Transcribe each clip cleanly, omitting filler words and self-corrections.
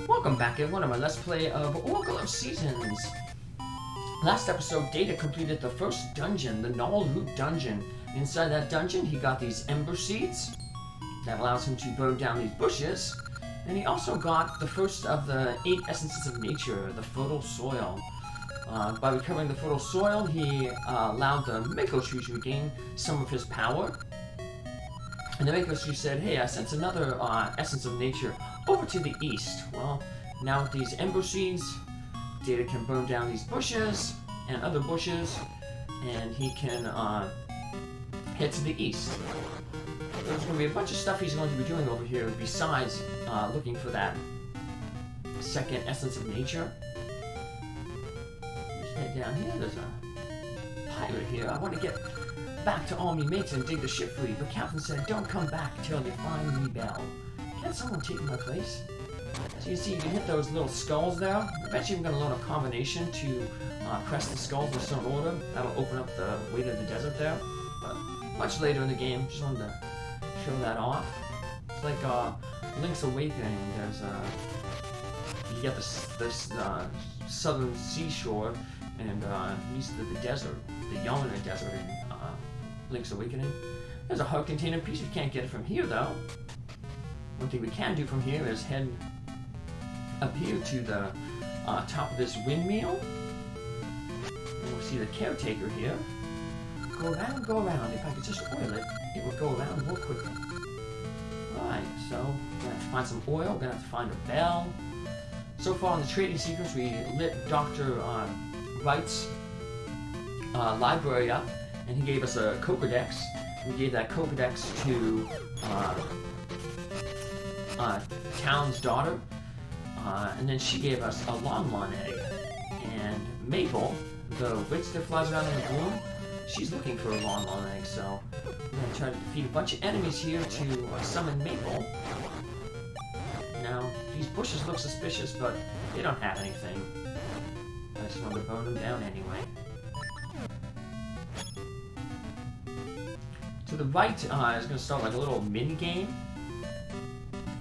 Welcome back everyone to my Let's Play of Oracle of Seasons. Last episode, Data completed the first dungeon, the Gnarl Root dungeon. Inside that dungeon, he got these ember seeds that allows him to burn down these bushes. And he also got the first of the 8 essences of nature, the fertile soil. By recovering the fertile soil, he allowed the Maku Tree to regain some of his power. And the Maku Tree said, hey, I sense another essence of nature over to the east. Well, now with these ember seeds, Data can burn down these bushes and other bushes, and he can head to the east. There's going to be a bunch of stuff he's going to be doing over here besides looking for that second essence of nature. Just head down here. There's a pirate here. I want to get back to Army Mates and dig the ship free, but Captain said, don't come back till you find me Bell. Can't someone take my place? So you see, you can hit those little skulls there. Eventually I'm going to learn a combination to press the skulls in a certain order. That'll open up the way to the desert there. But much later in the game, just wanted to show that off. It's like Link's Awakening. There's you get this southern seashore and east of the desert, the Yamuna Desert in Link's Awakening. There's a heart container piece. You can't get it from here though. One thing we can do from here is head up here to the top of this windmill. And we'll see the caretaker here. Go around, go around. If I could just oil it, it would go around more quickly. Alright, so we're gonna have to find some oil, we're gonna have to find a bell. So far in the trading sequence, we lit Dr. Wright's library up, and he gave us a Cocodex. We gave that Cocodex to Town's daughter, and then she gave us a Lon egg. And Maple, the witch that flies around in the gloom, she's looking for a Lon egg, so we're going to try to defeat a bunch of enemies here to summon Maple. Now, these bushes look suspicious, but they don't have anything. I just want to burn them down anyway. To the right is going to start like a little mini game.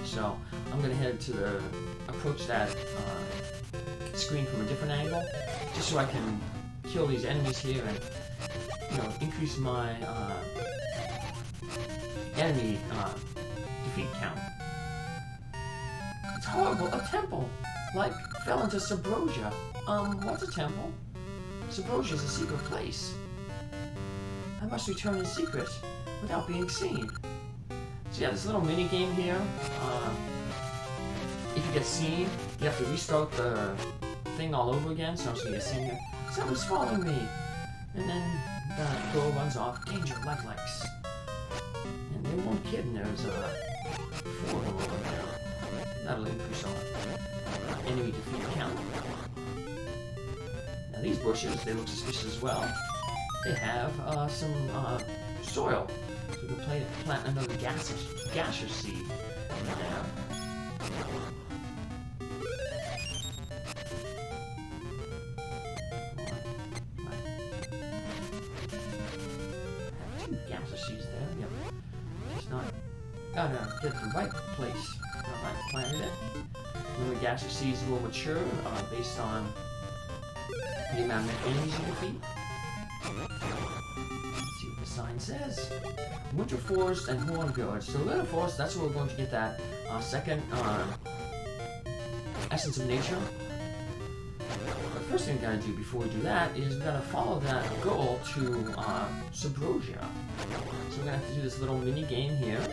So I'm going to head to the approach that screen from a different angle, just so I can kill these enemies here and increase my enemy defeat count. It's horrible. A temple, like fell into Subrosia. What's a temple? Subrosia is a secret place. I must return in secret without being seen. So yeah, this little mini game here. If you get seen, you have to restart the thing all over again. So I'm just gonna get seen here. Someone's following me, and then the girl runs off. Danger, likes. And they weren't kidding. There's 4 of them over there. That'll increase our enemy defeat count. Now these bushes, they look suspicious as well. They have some soil. So we can plant another gaseous seed in there. Two gaseous seeds there. Yep. Just not gotta get the right place. Alright, planted it. And the gaseous seeds will mature based on the amount of enemies you defeat. Sign says Winter Forest and Horon Village. So Winter Forest, that's where we're going to get that second essence of nature. The first thing we gotta do before we do that is we gotta follow that goal to Subrosia. So we're gonna have to do this little mini game here.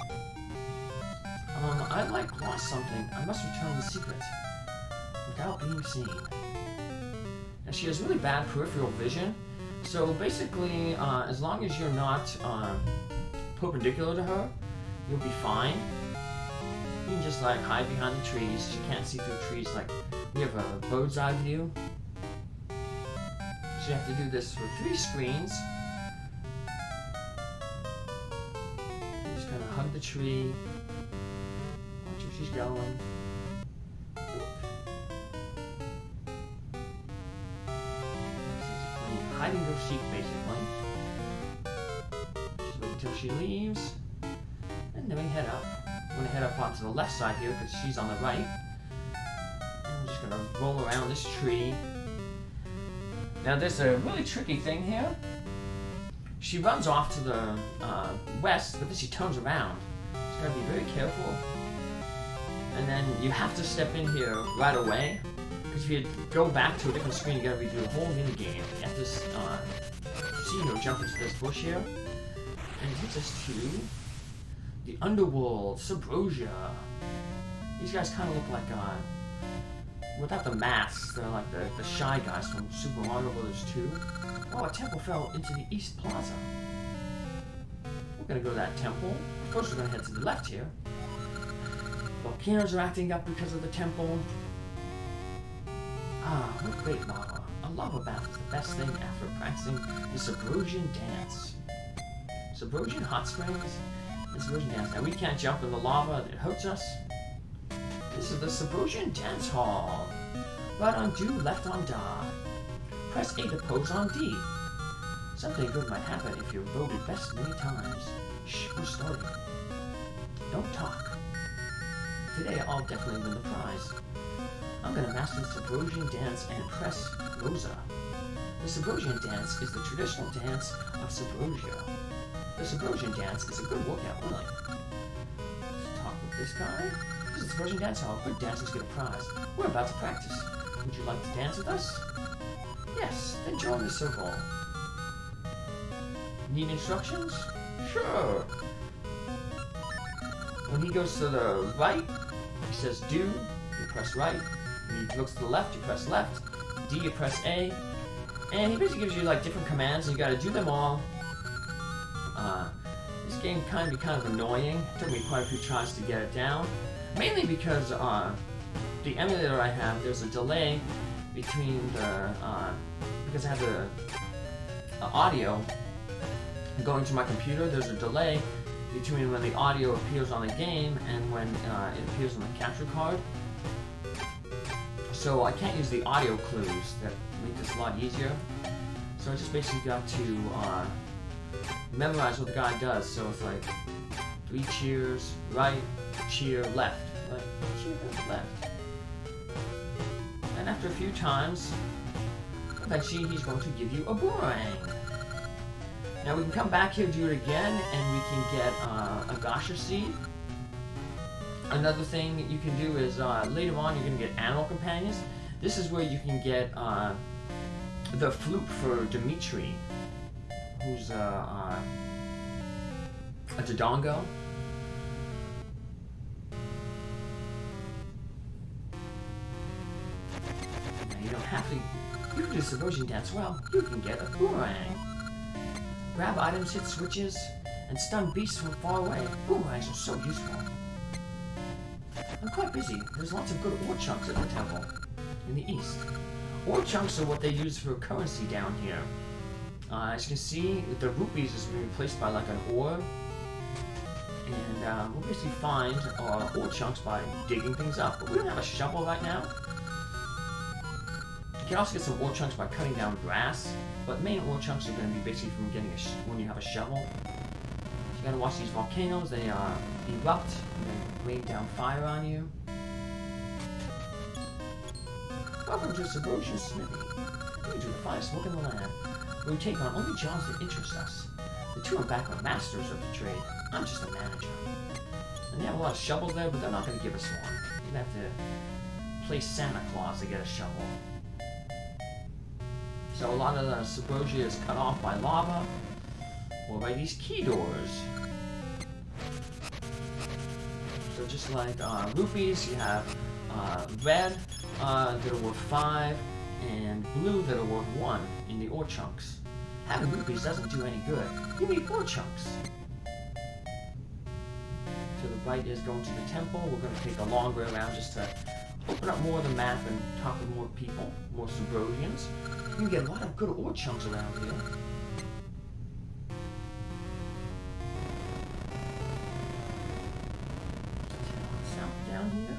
I lost something. I must return the secret without being seen. Now she has really bad peripheral vision. So basically, as long as you're not perpendicular to her, you'll be fine. You can just like hide behind the trees. She can't see through trees. Like we have a bird's eye view. So you have to do this for 3 screens. You're just gonna hug the tree. Watch where she's going. Hide and go seek, basically. Just wait until she leaves, and then we head up. We're gonna head up onto the left side here because she's on the right. gonna roll around this tree. Now there's a really tricky thing here. She runs off to the west, but then she turns around. So you gotta be very careful. And then you have to step in here right away. Because if you go back to a different screen, you gotta redo the whole minigame. You have to see her jump into this bush here. And it takes us to the underworld, Subrosia. These guys kind of look like, without the masks, they're like the shy guys from Super Mario Bros. 2. Oh, a temple fell into the East Plaza. We're gonna go to that temple. Of course, we're gonna head to the left here. Volcanoes are acting up because of the temple. Ah, what great lava. A lava bath is the best thing after practicing the Subrosian dance. Subrosian hot springs? The Subrosian dance. Now, we can't jump in the lava, it hurts us. This is the Subrosian dance hall. Right on do, left on da. Press A to pose on D. Something good might happen if you're voted best many times. Shh, we're starting. Don't talk. Today I'll definitely win the prize. I'm gonna master the Subrosian dance and press Rosa. The Subrosian dance is the traditional dance of Subrosia. The Subrosian dance is a good workout, really. Let's talk with this guy. This is the Subrosian dance hall. Good dancers get a prize. We're about to practice. Would you like to dance with us? Yes, then join the circle. Need instructions? Sure. When he goes to the right, he says do, you press right. When he looks to the left, you press left. D, you press A. And he basically gives you like different commands, and you gotta do them all. This game can be kind of annoying. It took me quite a few tries to get it down. Mainly because the emulator I have, there's a delay between the, because I have the audio going to my computer, there's a delay between when the audio appears on the game and when it appears on the capture card. So I can't use the audio clues that make this a lot easier. So I just basically got to memorize what the guy does. So it's like 3 cheers, right, cheer, left. Right, cheer, left. And after a few times, eventually he's going to give you a boomerang. Now we can come back here, do it again, and we can get a Gasha seed. Another thing that you can do is later on you're going to get animal companions. This is where you can get the flute for Dimitri, who's a Dodongo. Now you don't have to. You can do the Subrosian dance well. You can get a boomerang. Grab items, hit switches, and stun beasts from far away. Boomerangs are so useful. I'm quite busy. There's lots of good ore chunks at the temple in the east. Ore chunks are what they use for currency down here. As you can see, the rupees is being replaced by like an ore. And we'll basically find ore chunks by digging things up. But we don't have a shovel right now. You can also get some ore chunks by cutting down grass. But main ore chunks are going to be basically from getting when you have a shovel. So you gotta watch these volcanoes. They erupt and then rain down fire on you. Welcome to Subrosian Smithy. We do the finest work in the land. We take on only jobs that interest us. The two and back are masters of the trade. I'm just a manager. And they have a lot of shovels there, but they're not going to give us one. You're going to have to play Santa Claus to get a shovel. So a lot of the Subrosia is cut off by lava, or by these key doors. So just like rupees, you have red that are worth 5, and blue that are worth 1 in the ore chunks. Having rupees doesn't do any good. You need ore chunks. To the right is going to the temple. We're going to take the long way around just to open up more of the map and talk with more people, more Subrosians. You can get a lot of good ore chunks around here. South down here.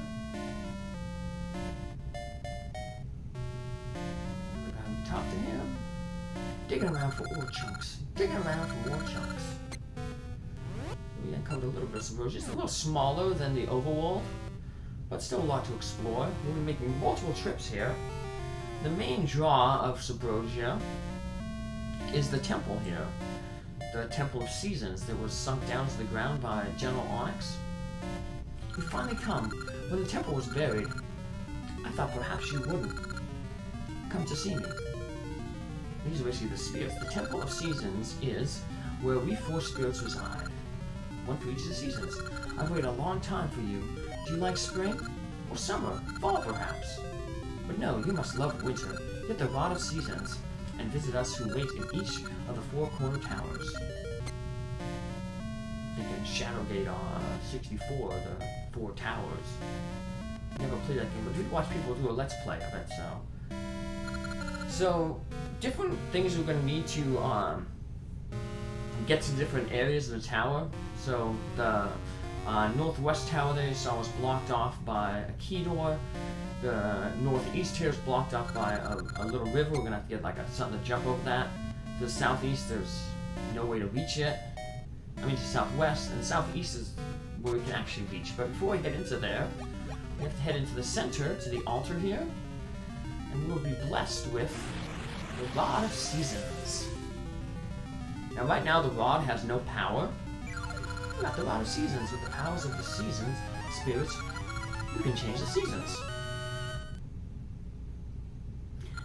We're going to talk to him. Digging around for ore chunks. Digging around for more chunks. We uncovered a little bit of Subrosia. It's a little smaller than the overworld. but still a lot to explore. We'll be making multiple trips here. The main draw of Subrosia is the temple here. The Temple of Seasons that was sunk down to the ground by General Onyx. We finally come. When the temple was buried, I thought perhaps you wouldn't come to see me. These are basically the spirits. The Temple of Seasons is where we four spirits reside. One for each of the seasons. I've waited a long time for you. Do you like spring? Or summer? Fall, perhaps? But no, you must love winter. Get the Rod of Seasons and visit us who wait in each of the four corner towers. Thinking Shadowgate 64, the four towers. Never played that game, but we'd watch people do a Let's Play of it, so. So, different things we're going to need to get to different areas of the tower. So, the northwest tower there you saw was blocked off by a key door. The northeast here is blocked off by a little river. We're going to have to get like something to jump over that. To the southeast, there's no way to reach it. I mean, to southwest, and southeast is where we can actually reach. But before we head into there, we have to head into the center, to the altar here, and we'll be blessed with the Rod of Seasons. Now, right now, the rod has no power. We've got the Rod of Seasons. With the powers of the seasons, spirits, you can change the seasons.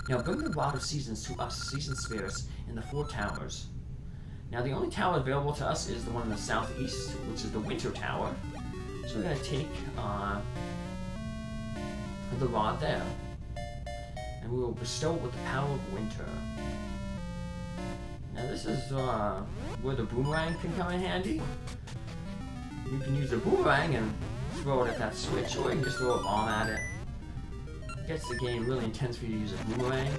Now, bring the Rod of Seasons to us, season spirits, in the four towers. Now, the only tower available to us is the one in the southeast, which is the Winter Tower. So we're going to take the rod there, and we will bestow it with the power of winter. Now, this is where the boomerang can come in handy. You can use a boomerang and throw it at that switch, or you can just throw a bomb at it. It gets the game really intense for you to use a boomerang.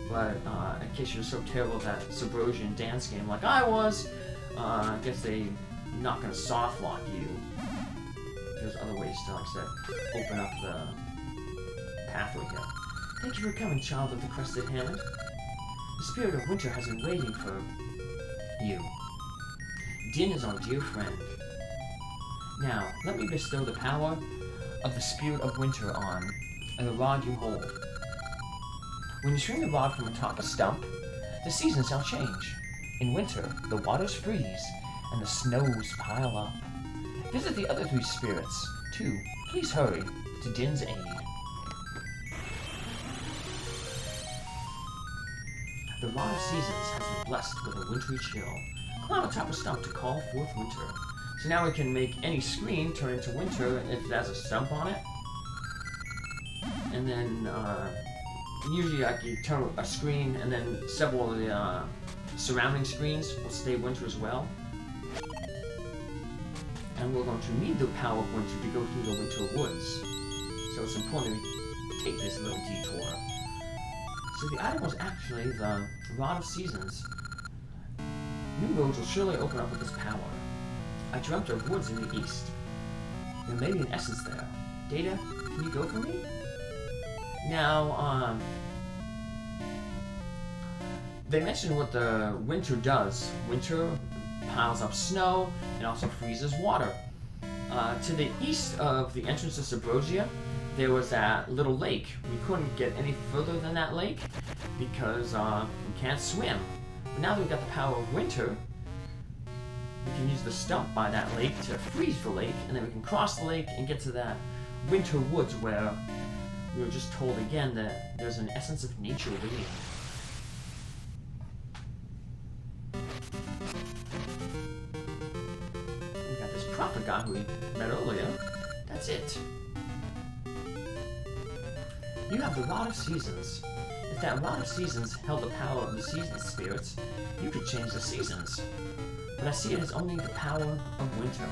But in case you're so terrible at that Subrosian dance game like I was, I guess they're not going to soft lock you. There's other ways to, like I said, open up the pathway here. Thank you for coming, child of the Crested Hand. The spirit of winter has been waiting for you. Din is our dear friend. Now, let me bestow the power of the spirit of winter on the rod you hold. When you swing the rod from atop a stump, the seasons shall change. In winter, the waters freeze, and the snows pile up. Visit the other three spirits, too. Please hurry to Din's aid. The Rod of Seasons has been blessed with a wintry chill. Climb atop a stump to call forth winter. So now we can make any screen turn into winter if it has a stump on it. And then, usually you turn a screen and then several of the surrounding screens will stay winter as well. And we're going to need the power of winter to go through the winter woods. So it's important to take this little detour. So the item was actually the Rod of Seasons. New roads will surely open up with this power. I dreamt of woods in the east. There may be an essence there. Data, can you go for me? Now, they mentioned what the winter does. Winter piles up snow and also freezes water. To the east of the entrance to Subrosia, there was that little lake. We couldn't get any further than that lake because we can't swim. But now that we've got the power of winter, we can use the stump by that lake to freeze the lake, and then we can cross the lake and get to that winter woods where we were just told again that there's an essence of nature waiting. We got this prophet guy who we met earlier. That's it. You have the Rod of Seasons. If that Rod of Seasons held the power of the season spirits, you could change the seasons. But I see it as only the power of winter.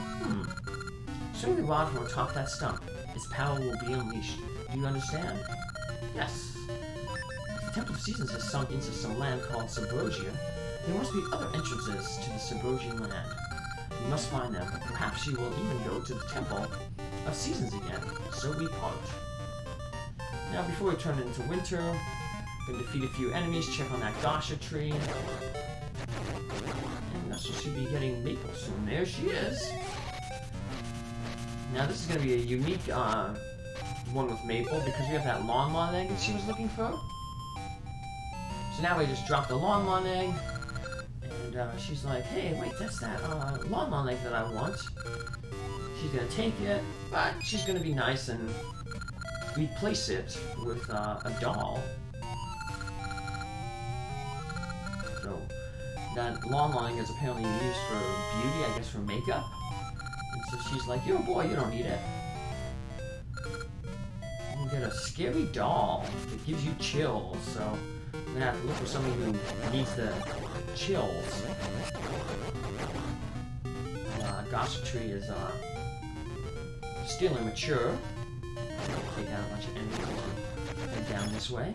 Swing the rod from atop that stump. Its power will be unleashed. Do you understand? Yes. If the Temple of Seasons has sunk into some land called Subrosia, there must be other entrances to the Subrosian land. We must find them, and perhaps you will even go to the Temple of Seasons again. So we part. Now, before we turn it into winter, we can defeat a few enemies, check on that Gasha tree. And she should be getting Maple soon. There she is. Now this is going to be a unique one with Maple because we have that Lon egg that she was looking for. So now we just drop the Lon egg, and she's like, hey, wait, that's that Lon egg that I want. She's going to take it, but she's going to be nice and replace it with a doll. So that Lon egg is apparently used for beauty, I guess for makeup. And so she's like, yo boy, you don't need it. You get a scary doll that gives you chills, so I'm gonna have to look for somebody who needs the chills. Maku Tree is still immature. Take out a bunch of enemies and head down this way.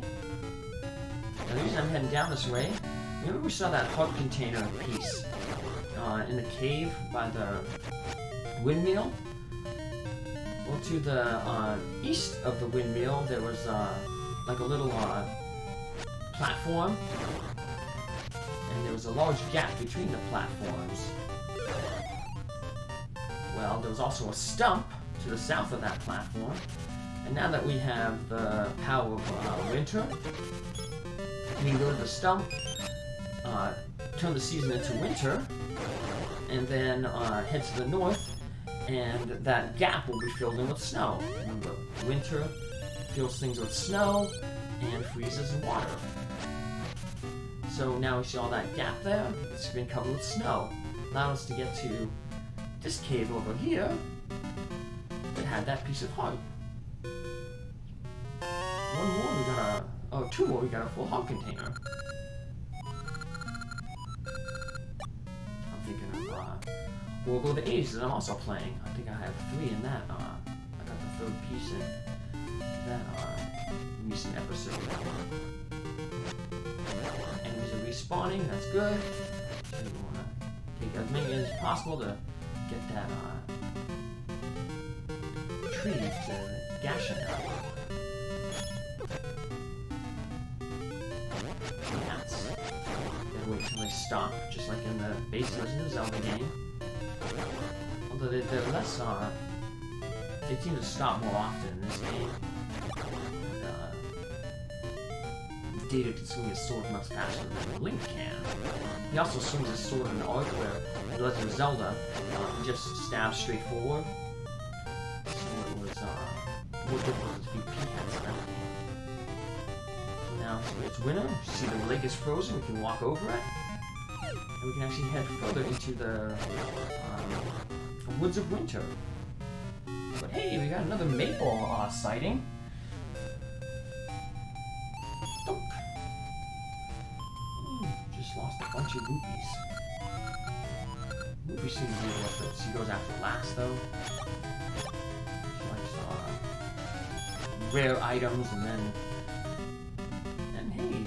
Now the reason I'm heading down this way, remember we saw that heart container piece in the cave by the windmill? Well, to the east of the windmill, there was like a little platform, and there was a large gap between the platforms. Well, there was also a stump to the south of that platform, and now that we have the power of winter, we can go to the stump, turn the season into winter, and then head to the north, and that gap will be filled in with snow. Remember, winter fills things with snow and freezes in water. So now we see all that gap there. It's been covered with snow. Allowed us to get to this cave over here that had that piece of heart. One more, we got a... Oh, two more, we got a full heart container. I'm thinking of... We'll go to Ages that I'm also playing. I think I have 3 in that. I got the 3rd piece in that recent episode. Enemies are respawning, that's good. So we want to take as many as possible to get that tree to Gasha now. Cats. Gotta wait until they stop, just like in the base Legend of Zelda game. Although they're less, they seem to stop more often in this game. And, Data can swing his sword much faster than Link can. He also swings his sword in the arc where in Legend of Zelda, he just stabs straight forward. So it was, more difficult to beat P-Cats in that game. So now it's winter, see the lake is frozen, we can walk over it. And we can actually head further into the woods of winter. But hey, we got another maple sighting. Dunk. Just lost a bunch of rupees. Rupees seem to be what she goes after last, though. She likes rare items, and then hey, we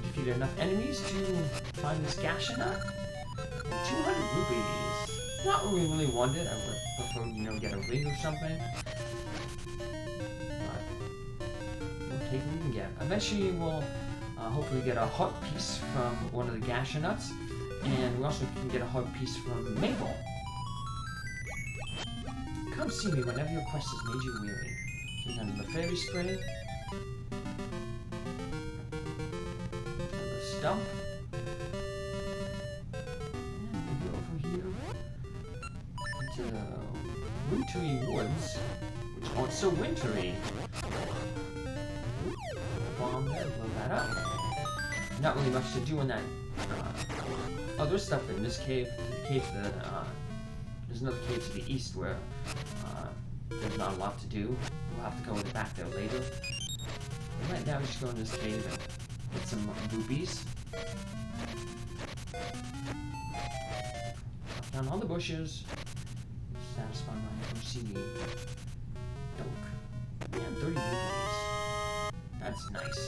defeated enough enemies to find this Gasha nut. 200 rupees. Not what we really wanted. I would prefer, you know, get a ring or something. But we'll take what we can get. Eventually, we'll hopefully get a heart piece from one of the Gasha nuts, and we also can get a heart piece from Maple. Come see me whenever your quest has made you weary. And then the fairy spring. And the stump. To the wintry woods, which aren't so wintry. Bomb there, blow that up. Not really much to do in that. Oh, there's stuff in this cave. The cave to the, there's another cave to the east where there's not a lot to do. We'll have to go back there later. But right now, we just go in this cave and get some rupees. Chop down all the bushes. Satisfy my OCD. Dunk. Man, 30 rupees. That's nice.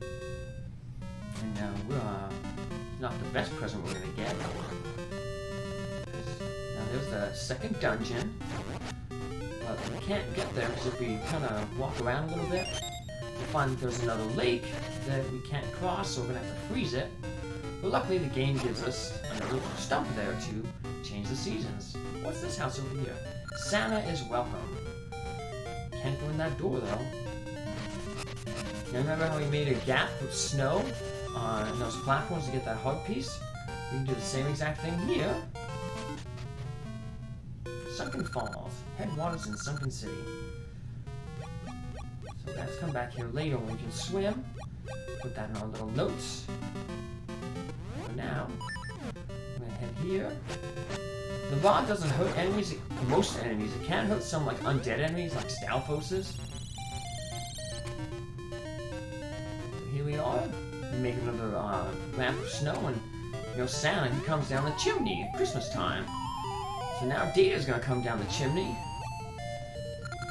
And now we're not the best present we're gonna get. Now there's the second dungeon. But we can't get there because if we kind of walk around a little bit, we'll find that there's another lake that we can't cross, so we're gonna have to freeze it. But luckily the game gives us another stump there to change change the seasons. What's this house over here? Santa is welcome. Can't go in that door though. You remember how we made a gap with snow on those platforms to get that heart piece? We can do the same exact thing here. Sunken Falls. Headwaters in Sunken City. So let's come back here later when we can swim. Put that in our little notes. For now, I'm gonna head here. The rod doesn't hurt enemies, most enemies. It can hurt some like undead enemies, like Stalfoses. So here we are. We make another ramp of snow, and you know Santa, he comes down the chimney at Christmas time. So now Data's gonna come down the chimney.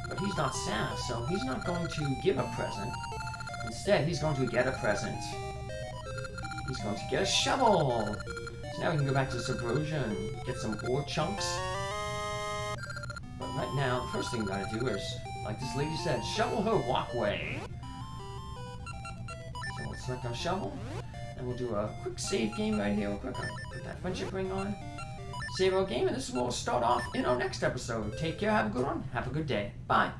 But he's not Santa, so he's not going to give a present. Instead, he's going to get a present. He's going to get a shovel! So now we can go back to Subrosia and get some ore chunks. But right now, the first thing we gotta do is, like this lady said, shovel her walkway. So let's select our shovel, and we'll do a quick save game right here real quick. Put that friendship ring on. Save our game, and this is where we'll start off in our next episode. Take care, have a good one, have a good day. Bye!